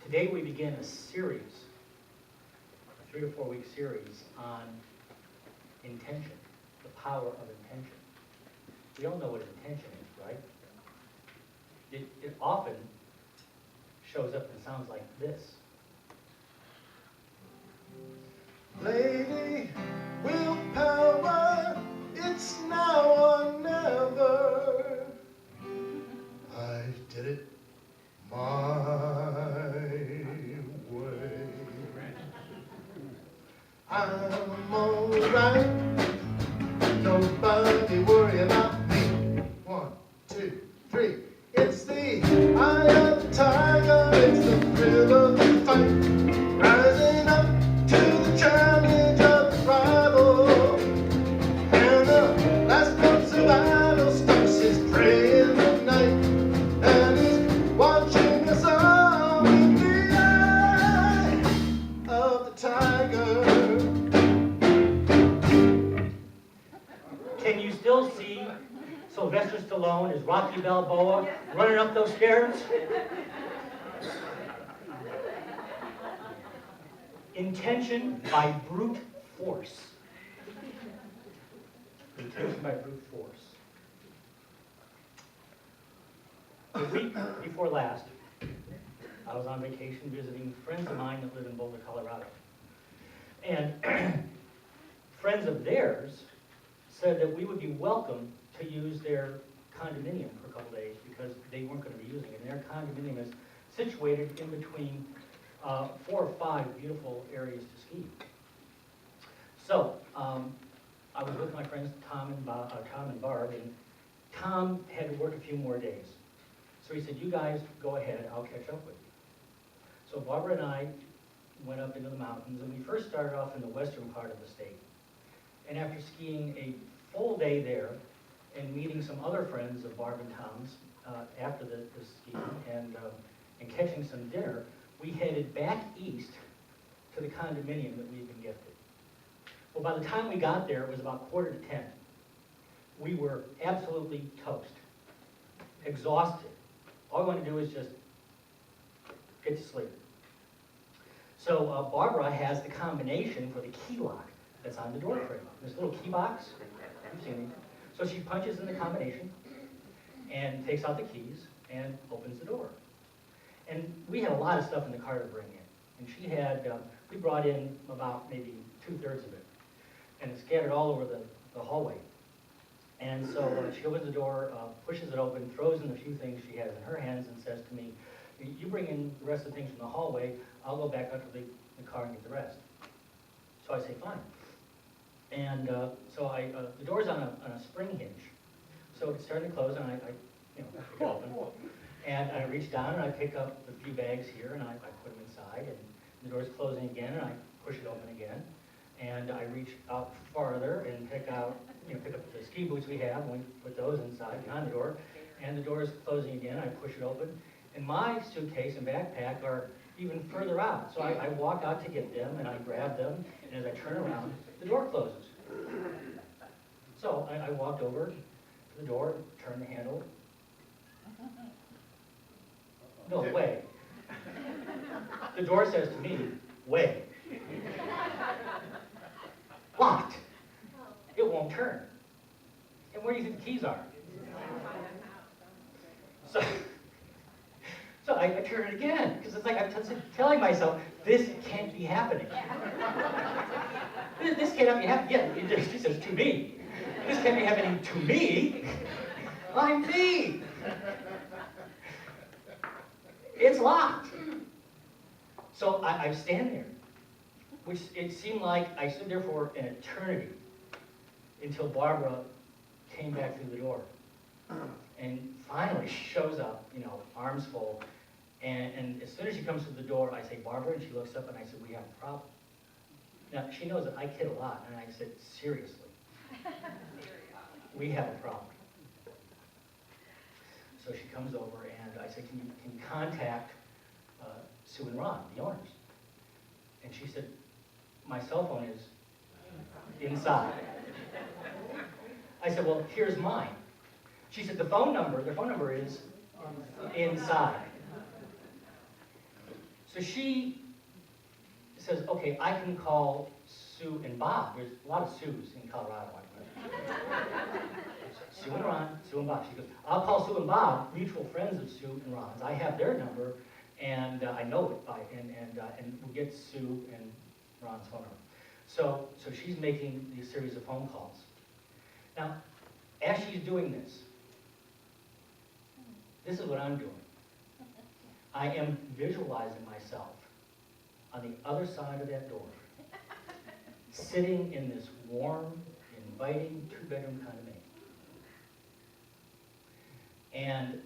Today we begin a series, a 3 to 4 week series on intention, the power of intention. We all know what intention is, right? It often shows up and sounds like this. Lady, willpower, it's now or never. I did it my way. I'm alright, nobody worry about me. 1, 2, 3. It's the eye of the tiger, it's the thrill of the fight, rising up to the challenge of the rival. And the last one survival starts his prey in the night, and he's watching us all in the eye of the tiger. Can you still see Sylvester Stallone as Rocky Balboa running up those stairs? Intention by brute force. Intention by brute force. The week before last, I was on vacation visiting friends of mine that live in Boulder, Colorado. And friends of theirs said that we would be welcome to use their condominium for a couple days because they weren't going to be using it. And their condominium is situated in between 4 or 5 beautiful areas to ski. So I was with my friends Tom and Barb, and Tom had to work a few more days. So he said, "You guys go ahead, I'll catch up with you." So Barbara and I went up into the mountains, and we first started off in the western part of the state. And after skiing a full day there and meeting some other friends of Barb and Tom's after the skiing and catching some dinner, we headed back east to the condominium that we had been gifted. Well, by the time we got there, it was about 9:45. We were absolutely toast, exhausted. All we wanted to do is just get to sleep. So Barbara has the combination for the key lock that's on the door frame. This little key box, you've seen it. So she punches in the combination and takes out the keys and opens the door. And we had a lot of stuff in the car to bring in. And she had, we brought in about maybe 2/3 of it. And it's scattered all over the hallway. And so she opens the door, pushes it open, throws in the few things she has in her hands and says to me, "You bring in the rest of the things from the hallway, I'll go back up to the car and get the rest." So I say, "Fine." And so the door's on a spring hinge. So it's starting to close, and I pick it open. And I reach down and I pick up the few bags here and I put them inside, and the door's closing again and I push it open again. And I reach out farther and pick up the ski boots we have, and we put those inside behind the door. And the door is closing again, I push it open. And my suitcase and backpack are even further out. So I walk out to get them and I grab them, and as I turn around, the door closes. So I walked over to the door, turned the handle. No, way. The door says to me, "Way." Locked. It won't turn. And where do you think the keys are? So I turn it again, because it's like I'm telling myself, this can't be happening. This cannot be happening. Yeah, she says, "To me." This can't be happening to me. I'm me. It's locked. So I stand there, which it seemed like I stood there for an eternity until Barbara came back through the door. And finally she shows up, arms full. And as soon as she comes through the door, I say, "Barbara," and she looks up and I said, "We have a problem." Now, she knows that I kid a lot, and I said, "Seriously, we have a problem." So she comes over and I said, can you contact Sue and Ron, the owners?" And she said, "My cell phone is inside." I said, "Well, here's mine." She said, their phone number is inside. So she says, okay, I can call Sue and Bob. There's a lot of Sues in Colorado. Sue and Ron, Sue and Bob. She goes, I'll call Sue and Bob, mutual friends of Sue and Ron's. I have their number, and I know it by, and we'll get Sue and Ron's phone number. So she's making these series of phone calls. Now, as she's doing this is what I'm doing. I am visualizing myself on the other side of that door, sitting in this warm, inviting, two-bedroom condominium. And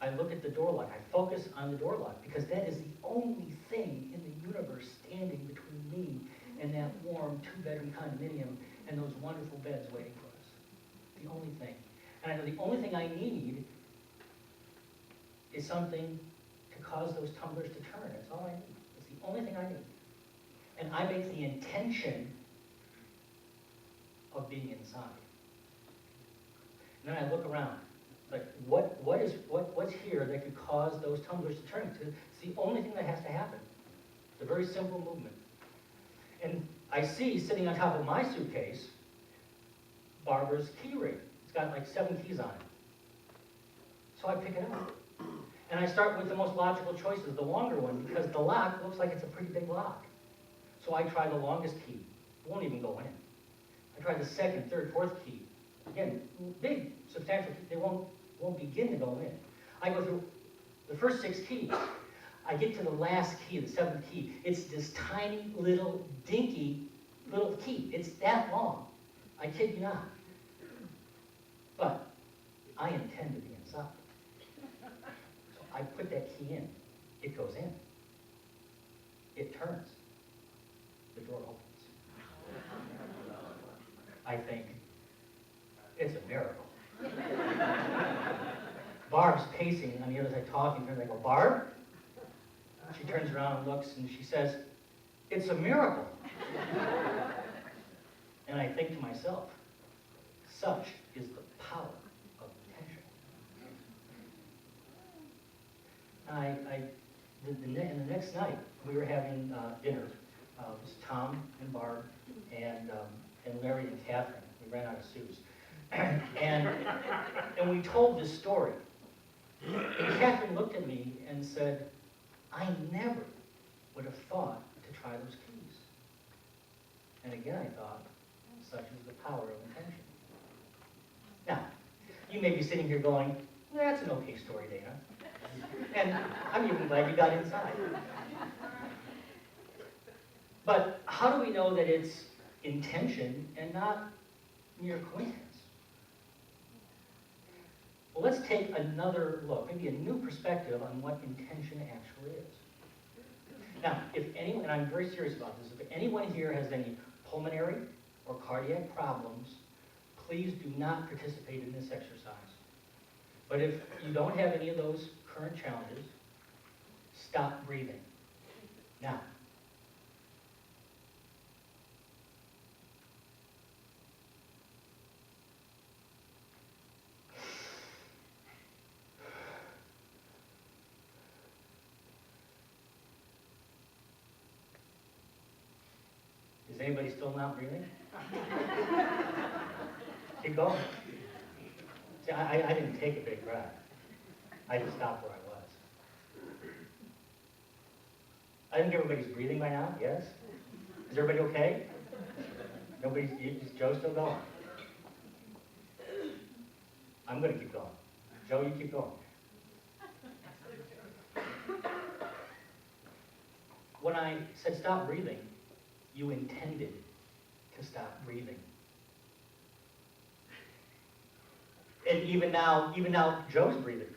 I look at the door lock. I focus on the door lock because that is the only thing in the universe standing between me and that warm two-bedroom condominium and those wonderful beds waiting for us. The only thing. And I know the only thing I need is something to cause those tumblers to turn. That's all I need. It's the only thing I need. And I make the intention of being inside. And then I look around. Like, what's here that could cause those tumblers to turn? It's the only thing that has to happen. It's a very simple movement. And I see, sitting on top of my suitcase, Barbara's key ring. It's got like 7 keys on it. So I pick it up. And I start with the most logical choices, the longer one, because the lock looks like it's a pretty big lock. So I try the longest key. It won't even go in. I try the second, third, fourth key. Again, big, substantial keys. They won't begin to go in. I go through the first 6 keys. I get to the last key, the 7th key. It's this tiny little dinky little key. It's that long. I kid you not. But I intend to be inside. So I put that key in. It goes in. It turns. The door opens. I think, it's a miracle. Barb's pacing on the other side talking to her. I go, Barb? She turns around and looks and she says, it's a miracle. And I think to myself, such is the power of intention. And the next night, we were having dinner. It was Tom and Barb and Larry and Catherine. We ran out of Sue's. And we told this story. And Catherine looked at me and said, I never would have thought to try those keys. And again, I thought, such is the power of intention. Now, you may be sitting here going, that's an okay story, Dana. And I'm even glad you got inside. But how do we know that it's intention and not mere coincidence? Well, let's take another look, maybe a new perspective on what intention actually is. Now, if anyone, and I'm very serious about this, if anyone here has any pulmonary or cardiac problems, please do not participate in this exercise. But if you don't have any of those current challenges, stop breathing. Now. Is anybody still not breathing? Keep going. See, I didn't take a big breath. I just stopped where I was. I think everybody's breathing by now, yes? Is everybody okay? Nobody's, is Joe still going? I'm going to keep going. Joe, you keep going. When I said stop breathing, you intended to stop breathing. And even now, Joe's breathing.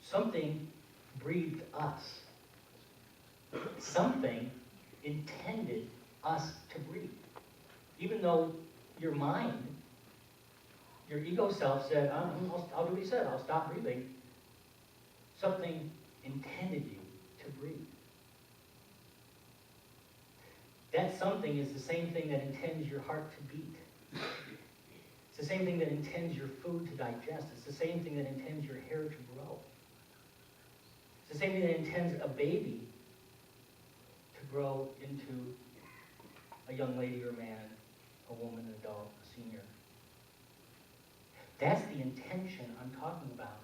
Something breathed us. Something intended us to breathe. Even though your mind, your ego self said, I'll do what he said, I'll stop breathing. Something intended you to breathe. That something is the same thing that intends your heart to beat. It's It's the same thing that intends your food to digest. It's the same thing that intends your hair to grow. It's the same thing that intends a baby to grow into a young lady or man, a woman, an adult, a senior. That's the intention I'm talking about.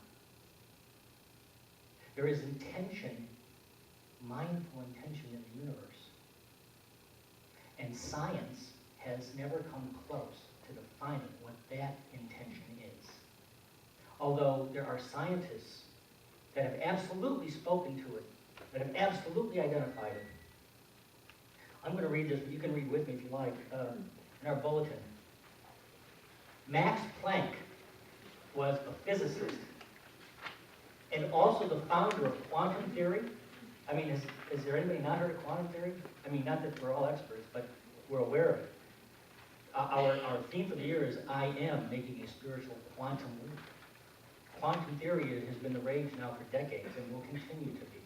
There is intention, mindful intention in the universe. And science has never come close to defining what that intention is. Although there are scientists that have absolutely spoken to it, that have absolutely identified it. I'm going to read this, but you can read with me if you like, in our bulletin. Max Planck was a physicist and also the founder of quantum theory. I mean, is there anybody not heard of quantum theory? I mean, not that we're all experts, but we're aware of it. Our theme for the year is I am making a spiritual quantum leap. Quantum theory has been the rage now for decades and will continue to be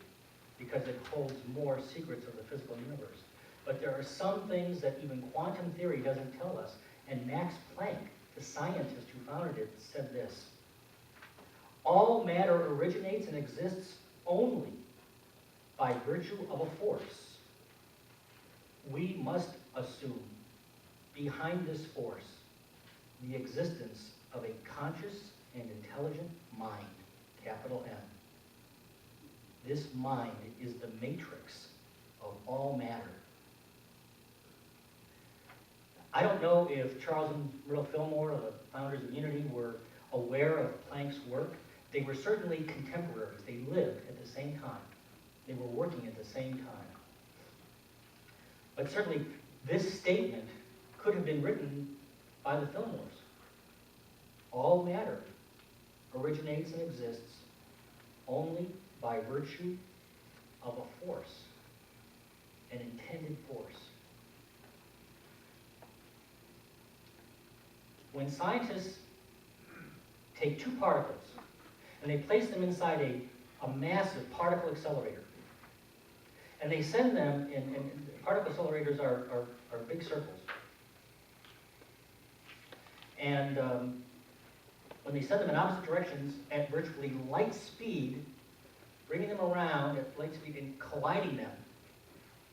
because it holds more secrets of the physical universe. But there are some things that even quantum theory doesn't tell us. And Max Planck, the scientist who founded it, said this: all matter originates and exists only by virtue of a force. We must assume behind this force the existence of a conscious and intelligent mind, capital M. This mind is the matrix of all matter. I don't know if Charles and Myrtle Fillmore, the founders of Unity, were aware of Planck's work. They were certainly contemporaries. They lived at the same time. They were working at the same time. But certainly this statement could have been written by the Fillmores. All matter originates and exists only by virtue of a force, an intended force. When scientists take two particles and they place them inside a massive particle accelerator, and they send them in particle accelerators are big circles. And when they send them in opposite directions at virtually light speed, bringing them around at light speed and colliding them,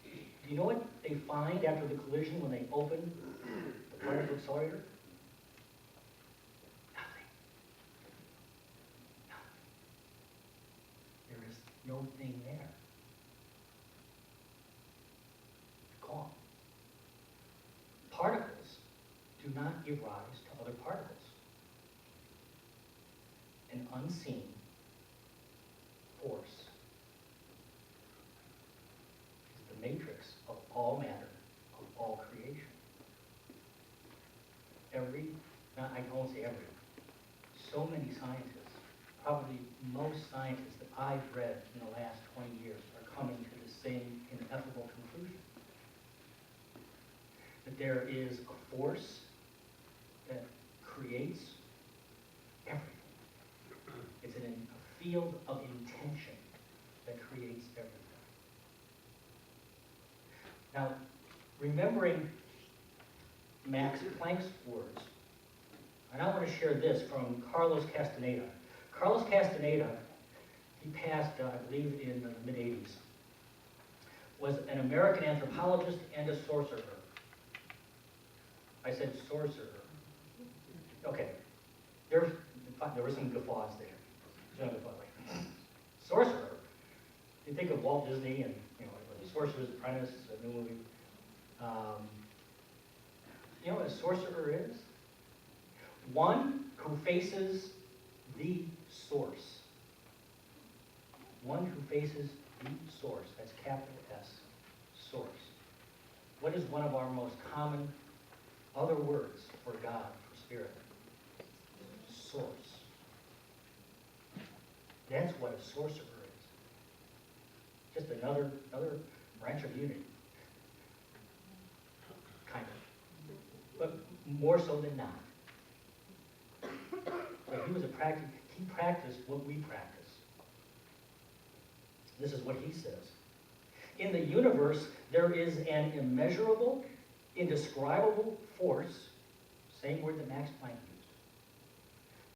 do you know what they find after the collision when they open the particle accelerator? Nothing. Nothing. There is no thing there. Gone. Particles do not give rise to other particles. An unseen force is the matrix of all matter, of all creation. I won't say every, so many scientists, probably most scientists that I've read in the last 20 years are coming to the same ineffable conclusion. That there is a force that creates everything. It's in a field of intention that creates everything. Now, remembering Max Planck's words, I now want to share this from Carlos Castaneda. Carlos Castaneda, he passed, I believe, in the mid-'80s, was an American anthropologist and a sorcerer. I said sorcerer. Okay, there were some guffaws there. Sorcerer. You think of Walt Disney and The Sorcerer's Apprentice, a new movie. You know what a sorcerer is? One who faces the source. One who faces the source. That's capital S. Source. What is one of our most common other words for God, for spirit? Source. That's what a sorcerer is. Just another branch of unity. Kind of. But more so than not. But he practiced what we practice. This is what he says. In the universe, there is an immeasurable, indescribable force, same word that Max Planck